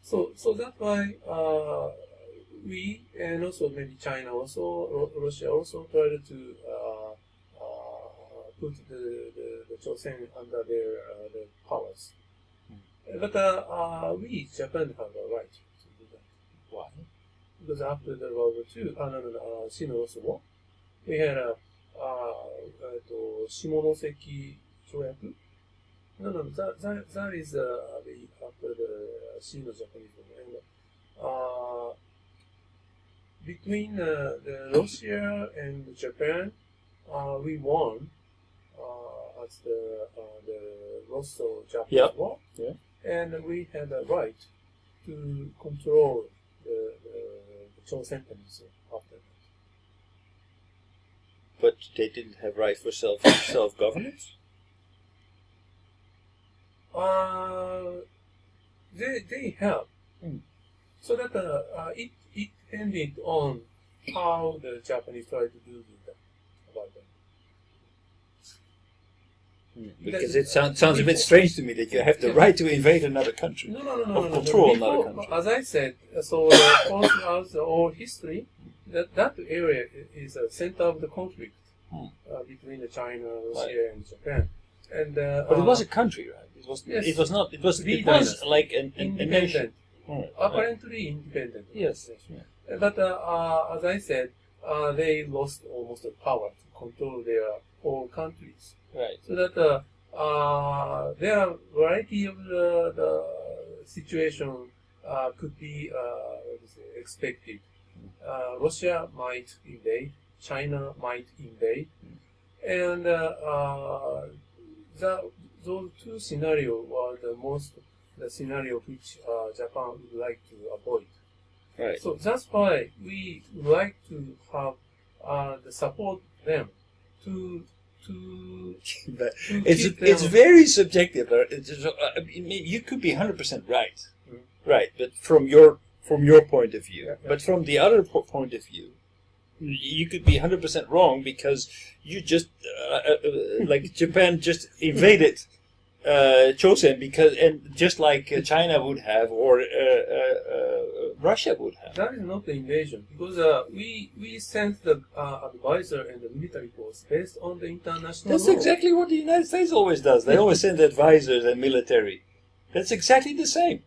So that's why we and also maybe China also Russia also tried to put the Chosen under their powers. But we Japan have a right to do that. Why? Because after the WW2, Sino War, we had a Shimonoseki 条約 No, that is after the Sino-Japanese War. And between the Russia and Japan, we won at the Russo-Japanese War, and we had a right to control the Chosen Peninsula after that. But they didn't have right for self-governance? They have. So that it depended on how the Japanese tried to do that about them. Because it sounds a bit strange to me that you have the right to invade another country. No. Control another country. As I said, so throughout the whole history, that area is a center of the conflict between the China, Russia, and Japan. And but it was a country, right? It was. Yes. It was not. It was. It Dynasty. was like a nation. Apparently independent. Yes. But as I said, they lost almost the power to control their whole countries. Right. So that there are variety of the situation could be expected. Russia might invade, China might invade, and those two scenarios were the scenario which Japan would like to avoid. Right. So that's why we would like to have the support them to it's very subjective. You could be 100% right, right, but from your point of view. But from the other point of view, you could be 100% wrong because you just like Japan just invaded Chosen and just like China would have or Russia would have. That is not the invasion because we sent the advisor and the military force based on the international That's law. exactly what the United States always does. They always send advisors and military. That's exactly the same.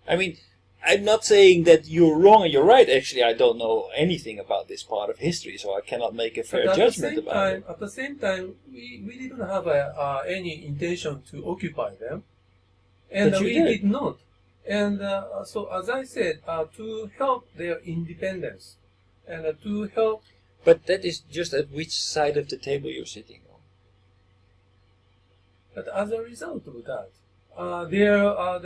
I mean, I'm not saying that you're wrong or you're right. Actually, I don't know anything about this part of history, so I cannot make a fair judgment about it. At the same time, we didn't have any intention to occupy them, and we did not. And so, as I said, to help their independence and to help. But that is just at which side of the table you're sitting on. But as a result of that, there are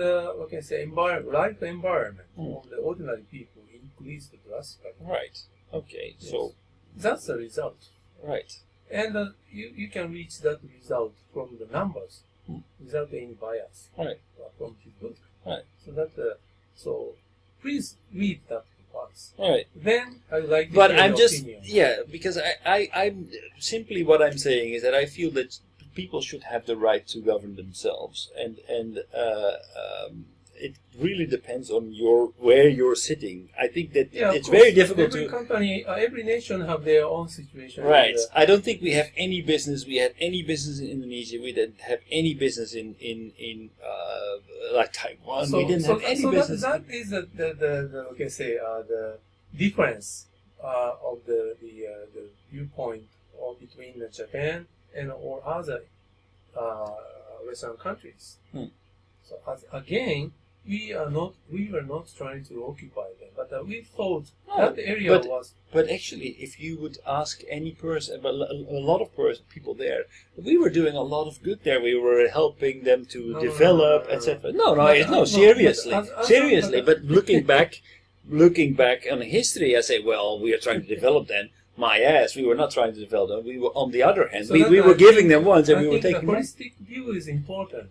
life environment of the ordinary people increased drastically. Right. Okay. Yes. So that's the result. Right. And you can reach that result from the numbers without any bias. Right. From his book. Right. So that so please read that once. Right. Then I would like to But hear I'm your just opinion. because I'm simply what I'm saying is that I feel that people should have the right to govern themselves, and it really depends on where you're sitting. I think that it's very difficult every company, every nation have their own situation. Right. I don't think we have any business. We had any business in Indonesia. We didn't have any business in like Taiwan. We didn't have any business. That is the difference of the viewpoint between Japan and or other Western countries. So again, we were not trying to occupy them, but we thought that area was. But actually, if you would ask any person, a lot of people there, we were doing a lot of good there. We were helping them to develop, etc. Seriously. But looking back on history, I say, well, we are trying to develop them. My ass, we were not trying to develop them. We were, on the other hand, we were giving them ones, and we were taking the holistic view is important.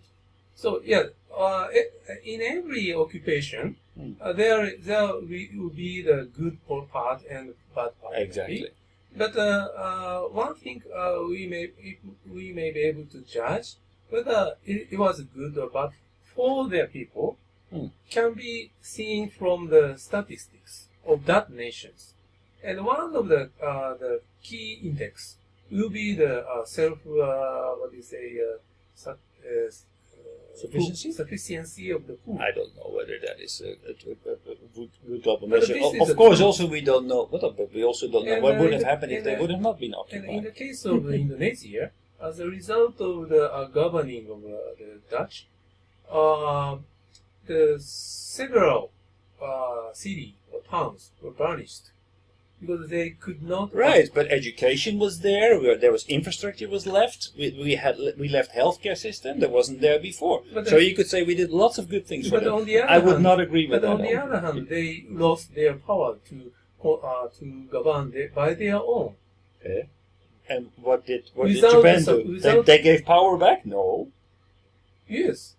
So in every occupation, there will be the good part and bad part. Exactly. But one thing we may be able to judge whether it was good or bad for their people can be seen from the statistics of that nations. And one of the key index will be the sufficiency of the food. I don't know whether that is a good double measure. Of course, also we don't know. But we also don't know what would have happened if they would have not been occupied. And in the case of Indonesia, as a result of the governing of the Dutch, the several cities or towns were vanished because they could not. Right, but education was there. There was infrastructure was left. We left healthcare system that wasn't there before. So you could say we did lots of good things for them. On the other I would not agree with that. But on the other hand, they lost their power to govern by their own. Okay. And what did Japan do? They gave power back? No. Yes.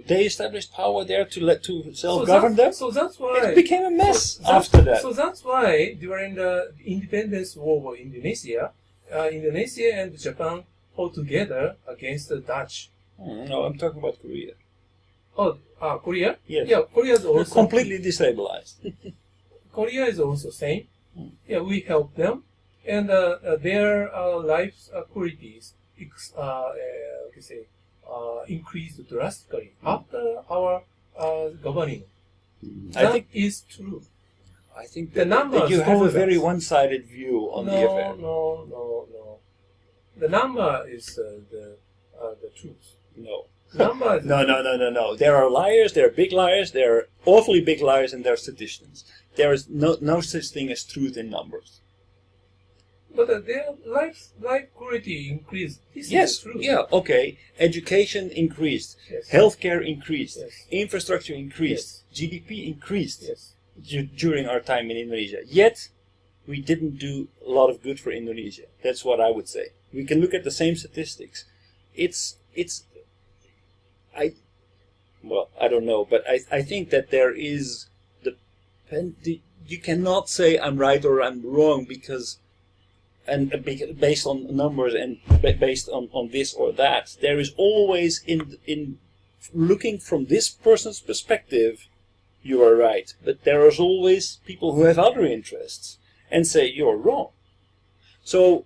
They established power there to self-govern them. So that's why it became a mess after that. So that's why during the independence war of Indonesia, Indonesia and Japan fought together against the Dutch. No, I'm talking about Korea. Oh, Korea? Yes. Yeah, Korea is also completely destabilized. Korea is also same. Yeah, we helped them, and their life qualities increased drastically after our governing. That is true. I think that you have a very one-sided view on the affair. No. The number is the truth. No. Number is No. There are liars. There are big liars. There are awfully big liars, and there are statisticians. There is no such thing as truth in numbers. But their life quality increased. This is true. Yeah, okay. Education increased. Yes. Healthcare increased. Yes. Infrastructure increased. Yes. GDP increased Yes. during our time in Indonesia. Yet, we didn't do a lot of good for Indonesia. That's what I would say. We can look at the same statistics. I don't know, but I think that there is you cannot say I'm right or I'm wrong because based on numbers and based on this or that. There is always in looking from this person's perspective, you are right. But there is always people who have other interests and say you're wrong. So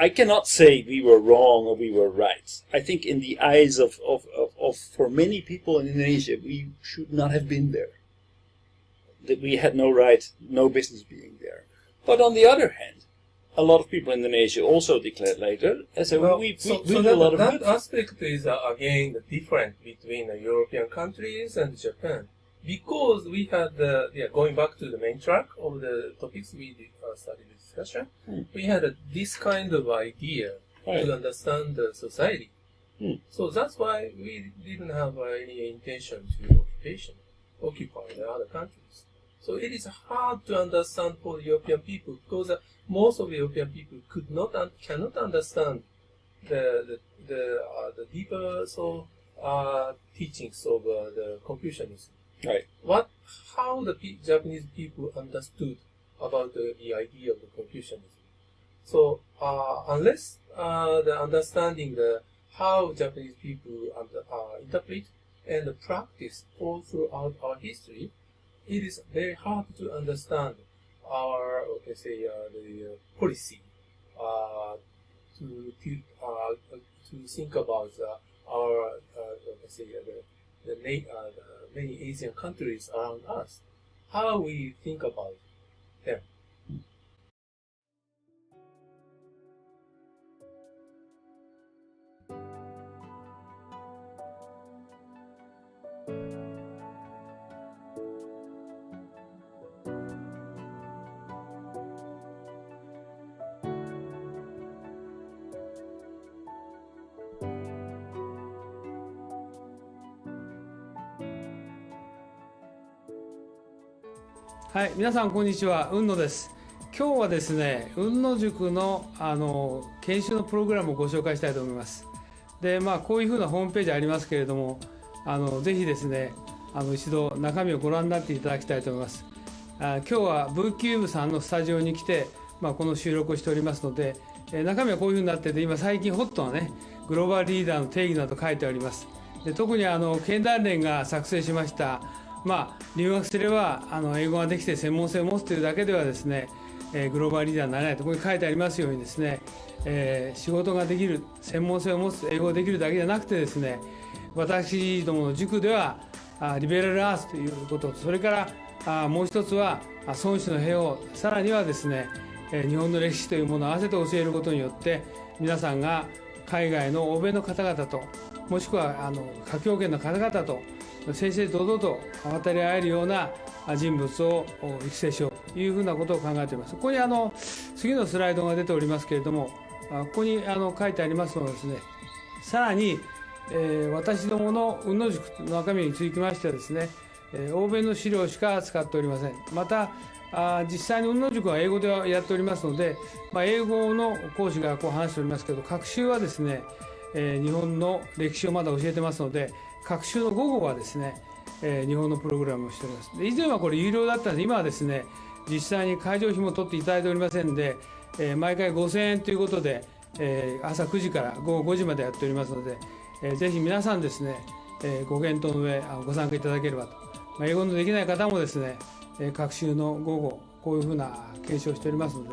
I cannot say we were wrong or we were right. I think in the eyes of for many people in Indonesia, we should not have been there. That we had no right, no business being there. But on the other hand, a lot of people in Indonesia also declared later and said, we did a lot of good. That aspect is again different between the European countries and Japan. Because we had, going back to the main track of the topics we started the discussion, we had this kind of idea to understand the society. So that's why we didn't have any intention to occupy the other countries. So it is hard to understand for the European people because most of the European people cannot understand the deeper teachings of the Confucianism. Right. How the Japanese people understood about the idea of the Confucianism. So unless the understanding how Japanese people interpret and practice all throughout our history, it is very hard to understand our the policy to think about our the many Asian countries around us, how we think about them.はい、皆さんこんにちは、雲野です。今日はですね、雲野塾の研修のプログラムをご紹介したいと思います。で、こういうふうなホームページありますけれども、ぜひですね、一度中身をご覧になっていただきたいと思います。今日はブーキューブさんのスタジオに来て、この収録をしておりますので、中身はこういうふうになってて、今最近ホットなね、グローバルリーダーの定義など書いてあります。で特に経団連が作成しました、留学すれば英語ができて専門性を持つというだけではですね、グローバルリーダーになれないとここに書いてありますようにですね、仕事ができる、専門性を持つ、英語ができるだけじゃなくてですね、私どもの塾ではリベラルアーツということと、それからもう一つは孫子の兵を、さらにはですね、日本の歴史というものを合わせて教えることによって、皆さんが海外の欧米の方々と、もしくは華僑圏の方々と正々堂々と渡り合えるような人物を育成しようというふうなことを考えています。ここに次のスライドが出ておりますけれども、ここに書いてありますのはですね、さらに、私どもの雲野塾の中身につきましてはですね、欧米の資料しか使っておりません。また実際に雲野塾は英語でやっておりますので、英語の講師が話しておりますけど、学習はですね、日本の歴史をまだ教えてますので、学習の午後はですね、日本のプログラムをしております。で以前はこれ有料だったので、今はですね、実際に会場費も取っていただいておりませんで、毎回5000円ということで、朝9時から午後5時までやっておりますので、ぜひ皆さんですね、ご検討の上ご参加いただければと。英語のできない方もですね、学習の午後、こういうふうな検証をしておりますの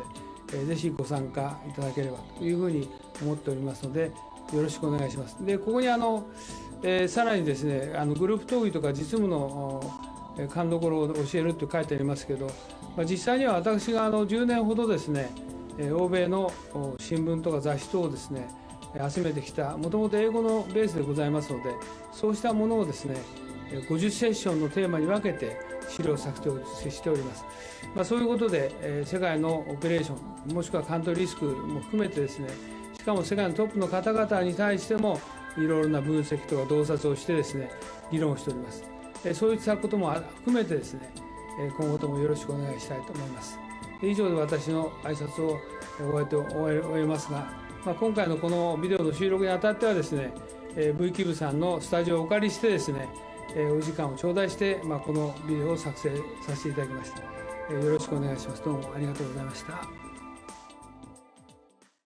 で、ぜひご参加いただければというふうに思っておりますので、よろしくお願いします。で、ここにさらにですね、グループ討議とか実務の勘どころを教えると書いてありますけど、実際には私が10年ほどですね、欧米の新聞とか雑誌等をですね、集めてきた、もともと英語のベースでございますので、そうしたものをですね、50セッションのテーマに分けて資料を作成しております。そういうことで、世界のオペレーション、もしくはカントリーリスクも含めてですね、しかも世界のトップの方々に対しても、いろいろな分析とか洞察をしてですね、議論をしております。そういったことも含めてですね、今後ともよろしくお願いしたいと思います。以上で私の挨拶を終えますが、今回のこのビデオの収録にあたってはですね、V キューブさんのスタジオをお借りしてですね、お時間を頂戴して、このビデオを作成させていただきました。よろしくお願いします。どうもありがとうございました。